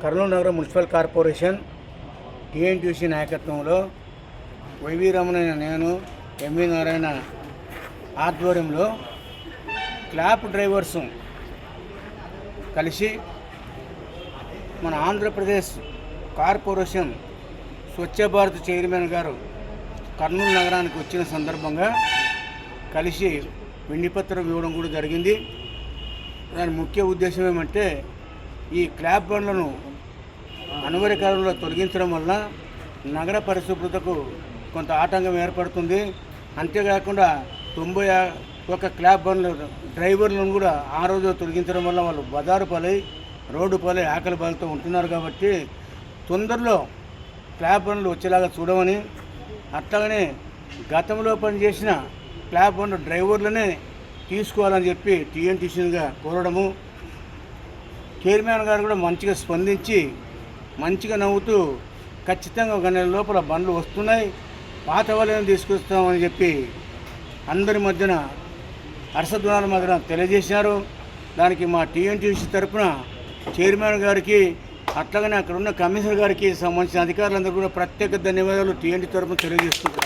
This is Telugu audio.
కర్నూలు నగర మున్సిపల్ కార్పొరేషన్ టీఎన్టీయూసీ నాయకత్వంలో వైవి రమణ నేను ఎంవి నారాయణ ఆధ్వర్యంలో క్లాప్ డ్రైవర్స్ కలిసి మన ఆంధ్రప్రదేశ్ కార్పొరేషన్ స్వచ్ఛ భారత్ చైర్మన్ గారు కర్నూలు నగరానికి వచ్చిన సందర్భంగా కలిసి వినతిపత్రం ఇవ్వడం కూడా జరిగింది. దాని ముఖ్య ఉద్దేశం ఏమంటే ఈ క్లాప్ బండ్లను అనివార్య కాలంలో తొలగించడం వల్ల నగర పరిశుభ్రతకు కొంత ఆటంకం ఏర్పడుతుంది. అంతేకాకుండా 91 క్లాప్ బండ్ల డ్రైవర్లను కూడా ఆ రోజు తొలగించడం వల్ల వాళ్ళు బజారు పాలై రోడ్డు పాలై ఆకలి బాధతో ఉంటున్నారు. కాబట్టి తొందరలో క్లాప్ బండ్లు వచ్చేలాగా చూడమని, అట్లాగనే గతంలో పనిచేసిన క్లాప్ బండ్ డ్రైవర్లనే తీసుకోవాలని చెప్పి టీఎన్టీసీగా కోరడము, చైర్మన్ గారు కూడా మంచిగా స్పందించి మంచిగా నవ్వుతూ ఖచ్చితంగా 1 నెల లోపల బండ్లు వస్తున్నాయి, పాత వాళ్ళని తీసుకొస్తామని చెప్పి అందరి మధ్యన హర్షధ్వానాల మధ్యన తెలియజేశారు. దానికి మా టీఎన్టీసీ తరఫున చైర్మన్ గారికి అట్లాగనే అక్కడ ఉన్న కమిషనర్ గారికి సంబంధించిన అధికారులందరూ కూడా ప్రత్యేక ధన్యవాదాలు టీఎన్టీ తరఫున తెలియజేస్తున్నారు.